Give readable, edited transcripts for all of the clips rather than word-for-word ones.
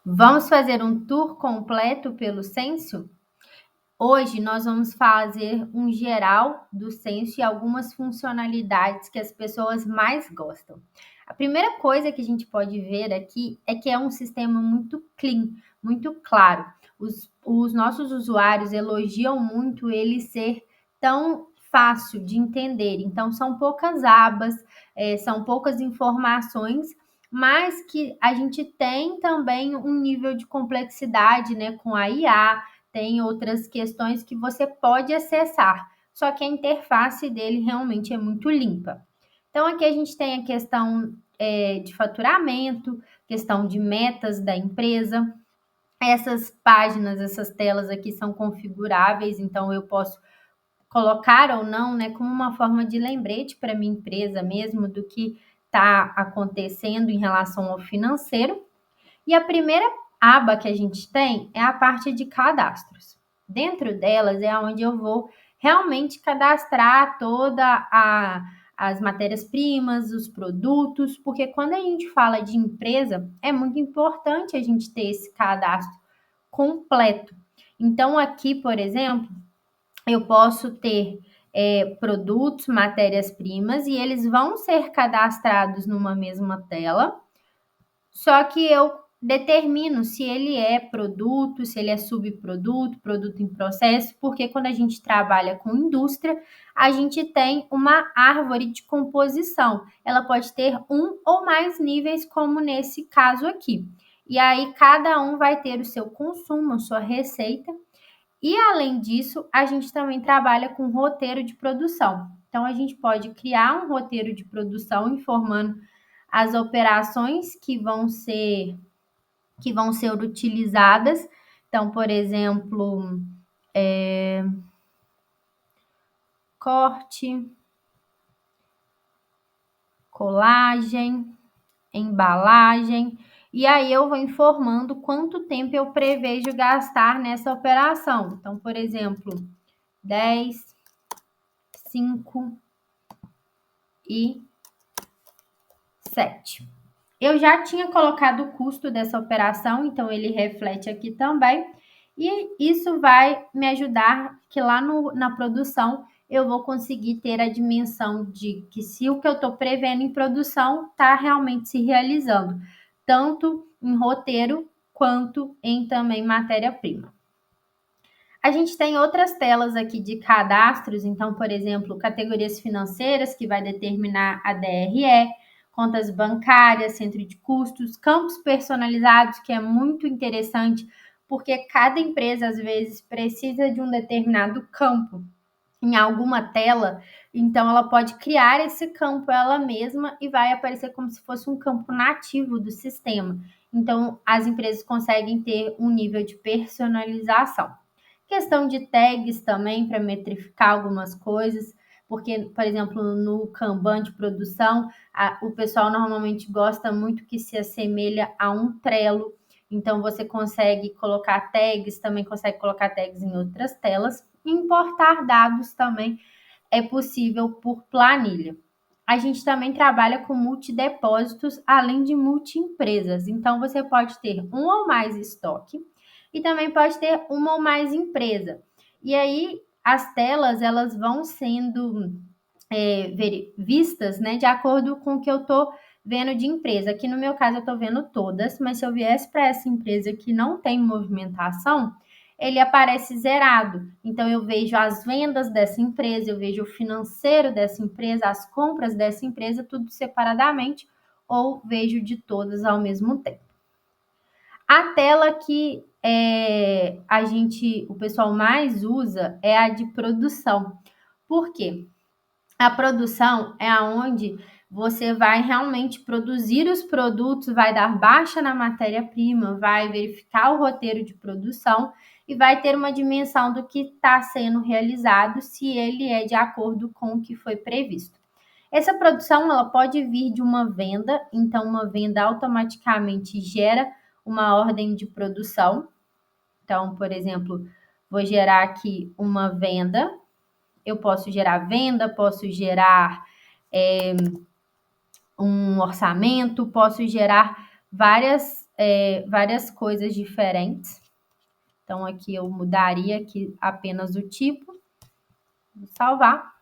Vamos fazer um tour completo pelo Censo? Hoje nós vamos fazer um geral do Censo e algumas funcionalidades que as pessoas mais gostam. A primeira coisa que a gente pode ver aqui é que é um sistema muito clean, muito claro. Os nossos usuários elogiam muito ele ser tão fácil de entender. Então, são poucas abas, são poucas informações, mas que a gente tem também um nível de complexidade, né, com a IA, tem outras questões que você pode acessar, só que a interface dele realmente é muito limpa. Então, aqui a gente tem a questão de faturamento, questão de metas da empresa. Essas páginas, essas telas aqui são configuráveis, então eu posso colocar ou não, né, como uma forma de lembrete para minha empresa mesmo do que está acontecendo em relação ao financeiro. E a primeira aba que a gente tem é a parte de cadastros. Dentro delas é onde eu vou realmente cadastrar as matérias-primas, os produtos, porque quando a gente fala de empresa, é muito importante a gente ter esse cadastro completo. Então, aqui, por exemplo, eu posso ter produtos, matérias-primas, e eles vão ser cadastrados numa mesma tela, só que eu determino se ele é produto, se ele é subproduto, produto em processo, porque quando a gente trabalha com indústria, a gente tem uma árvore de composição. Ela pode ter um ou mais níveis, como nesse caso aqui. E aí cada um vai ter o seu consumo, a sua receita. E além disso, a gente também trabalha com roteiro de produção. Então a gente pode criar um roteiro de produção informando as operações que vão ser utilizadas. Então, por exemplo, corte, colagem, embalagem. E aí eu vou informando quanto tempo eu prevejo gastar nessa operação. Então, por exemplo, 10, 5 e 7. Eu já tinha colocado o custo dessa operação, então ele reflete aqui também. E isso vai me ajudar que lá na produção eu vou conseguir ter a dimensão de que se o que eu estou prevendo em produção está realmente se realizando, tanto em roteiro quanto em também matéria-prima. A gente tem outras telas aqui de cadastros, então, por exemplo, categorias financeiras, que vai determinar a DRE, contas bancárias, centro de custos, campos personalizados, que é muito interessante, porque cada empresa, às vezes, precisa de um determinado campo em alguma tela, então ela pode criar esse campo ela mesma e vai aparecer como se fosse um campo nativo do sistema. Então, as empresas conseguem ter um nível de personalização. Questão de tags também para metrificar algumas coisas, porque, por exemplo, no Kanban de produção, o pessoal normalmente gosta muito que se assemelha a um Trello. Então, você consegue colocar tags, também consegue colocar tags em outras telas. Importar dados também é possível por planilha. A gente também trabalha com multidepósitos, além de multiempresas. Então, você pode ter um ou mais estoque e também pode ter uma ou mais empresa. E aí, as telas, elas vão sendo vistas, né, de acordo com o que eu estou vendo de empresa. Aqui no meu caso, eu estou vendo todas, mas se eu viesse para essa empresa que não tem movimentação, ele aparece zerado. Então, eu vejo as vendas dessa empresa, eu vejo o financeiro dessa empresa, as compras dessa empresa, tudo separadamente, ou vejo de todas ao mesmo tempo. A tela que o pessoal mais usa é a de produção. Por quê? A produção é aonde você vai realmente produzir os produtos, vai dar baixa na matéria-prima, vai verificar o roteiro de produção e vai ter uma dimensão do que está sendo realizado, se ele é de acordo com o que foi previsto. Essa produção ela pode vir de uma venda, então uma venda automaticamente gera uma ordem de produção. Então, por exemplo, vou gerar aqui uma venda. Eu posso gerar venda, posso gerar um orçamento, posso gerar várias várias coisas diferentes. Então, aqui eu mudaria aqui apenas o tipo. Vou salvar.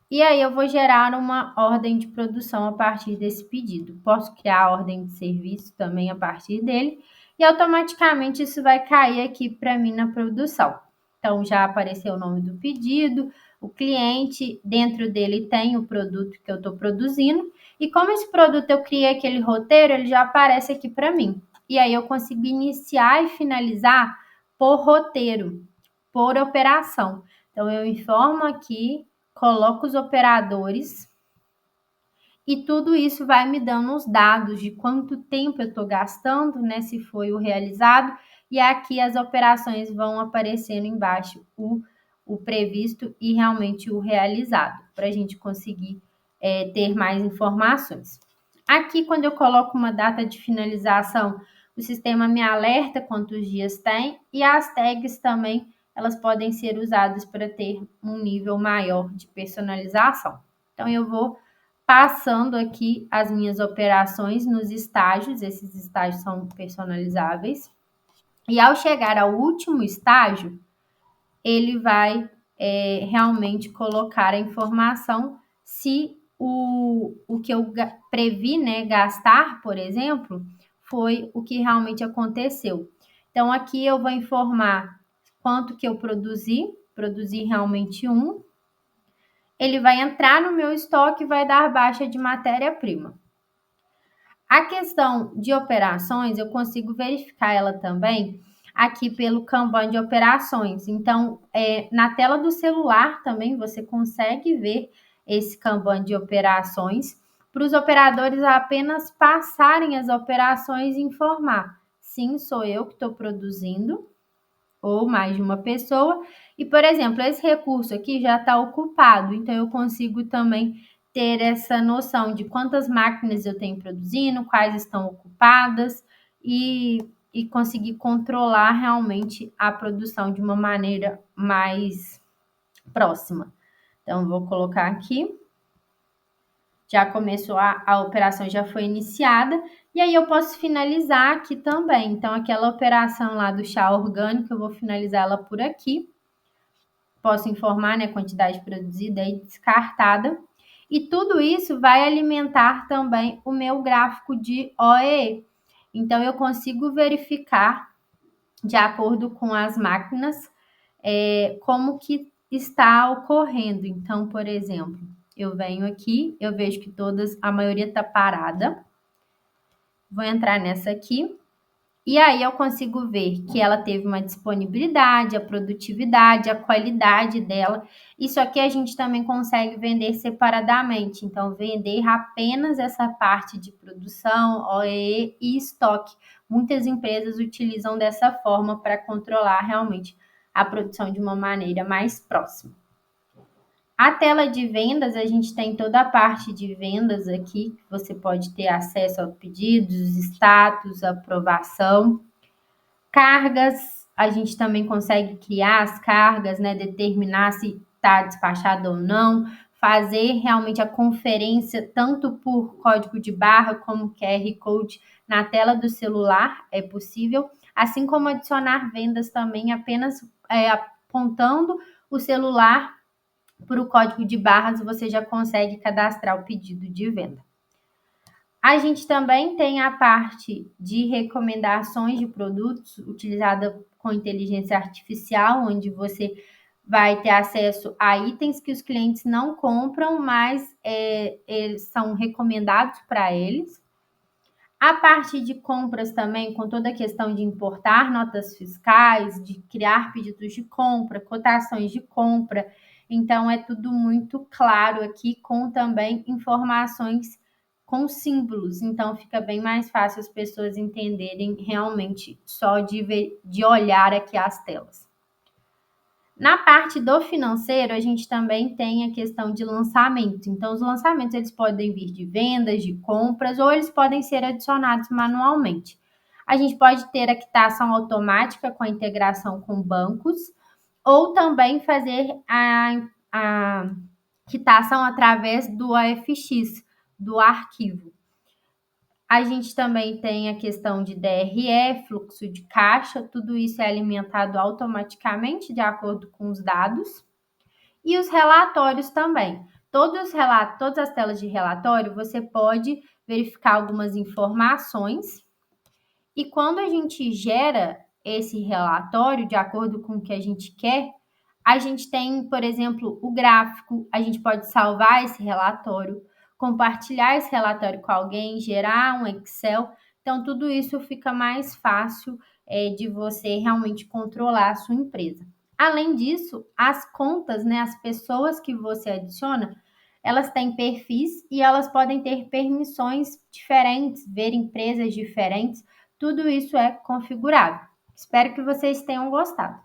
E aí eu vou gerar uma ordem de produção a partir desse pedido. Posso criar a ordem de serviço também a partir dele. E automaticamente isso vai cair aqui para mim na produção. Então, já apareceu o nome do pedido, o cliente, dentro dele tem o produto que eu estou produzindo. E como esse produto eu criei aquele roteiro, ele já aparece aqui para mim. E aí eu consigo iniciar e finalizar por roteiro, por operação. Então, eu informo aqui, coloco os operadores e tudo isso vai me dando os dados de quanto tempo eu estou gastando, né? Se foi o realizado. E aqui as operações vão aparecendo embaixo, o previsto e realmente o realizado, para a gente conseguir ter mais informações. Aqui, quando eu coloco uma data de finalização, o sistema me alerta quantos dias tem e as tags também, elas podem ser usadas para ter um nível maior de personalização. Então, eu vou passando aqui as minhas operações nos estágios, esses estágios são personalizáveis. E ao chegar ao último estágio, ele vai realmente colocar a informação se o que eu previ, né, gastar, por exemplo, foi o que realmente aconteceu. Então, aqui eu vou informar quanto que eu produzi realmente ele vai entrar no meu estoque e vai dar baixa de matéria-prima. A questão de operações, eu consigo verificar ela também aqui pelo Kanban de operações. Então, na tela do celular também você consegue ver esse Kanban de operações para os operadores apenas passarem as operações e informar. Sim, sou eu que estou produzindo, ou mais de uma pessoa. E, por exemplo, esse recurso aqui já está ocupado, então eu consigo também ter essa noção de quantas máquinas eu tenho produzindo, quais estão ocupadas e conseguir controlar realmente a produção de uma maneira mais próxima. Então, vou colocar aqui. Já começou a operação, já foi iniciada. E aí eu posso finalizar aqui também. Então, aquela operação lá do chá orgânico, eu vou finalizar ela por aqui. Posso informar, né, a quantidade produzida e descartada. E tudo isso vai alimentar também o meu gráfico de OEE. Então, eu consigo verificar, de acordo com as máquinas, como que está ocorrendo. Então, por exemplo, eu venho aqui, eu vejo que a maioria está parada. Vou entrar nessa aqui. E aí eu consigo ver que ela teve uma disponibilidade, a produtividade, a qualidade dela. Isso aqui a gente também consegue vender separadamente. Então, vender apenas essa parte de produção, OEE e estoque. Muitas empresas utilizam dessa forma para controlar realmente a produção de uma maneira mais próxima. A tela de vendas, a gente tem toda a parte de vendas aqui, que você pode ter acesso a pedidos, status, aprovação. Cargas, a gente também consegue criar as cargas, né? Determinar se está despachado ou não, fazer realmente a conferência, tanto por código de barra como QR Code na tela do celular, é possível, assim como adicionar vendas também apenas apontando o celular para o código de barras, você já consegue cadastrar o pedido de venda. A gente também tem a parte de recomendações de produtos utilizada com inteligência artificial, onde você vai ter acesso a itens que os clientes não compram, mas eles são recomendados para eles. A parte de compras também, com toda a questão de importar notas fiscais, de criar pedidos de compra, cotações de compra. Então, é tudo muito claro aqui, com também informações com símbolos. Então, fica bem mais fácil as pessoas entenderem realmente só de olhar aqui as telas. Na parte do financeiro, a gente também tem a questão de lançamento. Então, os lançamentos eles podem vir de vendas, de compras, ou eles podem ser adicionados manualmente. A gente pode ter a quitação automática com a integração com bancos, ou também fazer a quitação através do AFX, do arquivo. A gente também tem a questão de DRE, fluxo de caixa, tudo isso é alimentado automaticamente de acordo com os dados. E os relatórios também. Todas as telas de relatório, você pode verificar algumas informações. E quando a gente gera esse relatório de acordo com o que a gente quer, a gente tem, por exemplo, o gráfico, a gente pode salvar esse relatório, compartilhar esse relatório com alguém, gerar um Excel. Então, tudo isso fica mais fácil de você realmente controlar a sua empresa. Além disso, as contas, né, as pessoas que você adiciona, elas têm perfis e elas podem ter permissões diferentes, ver empresas diferentes. Tudo isso é configurável. Espero que vocês tenham gostado.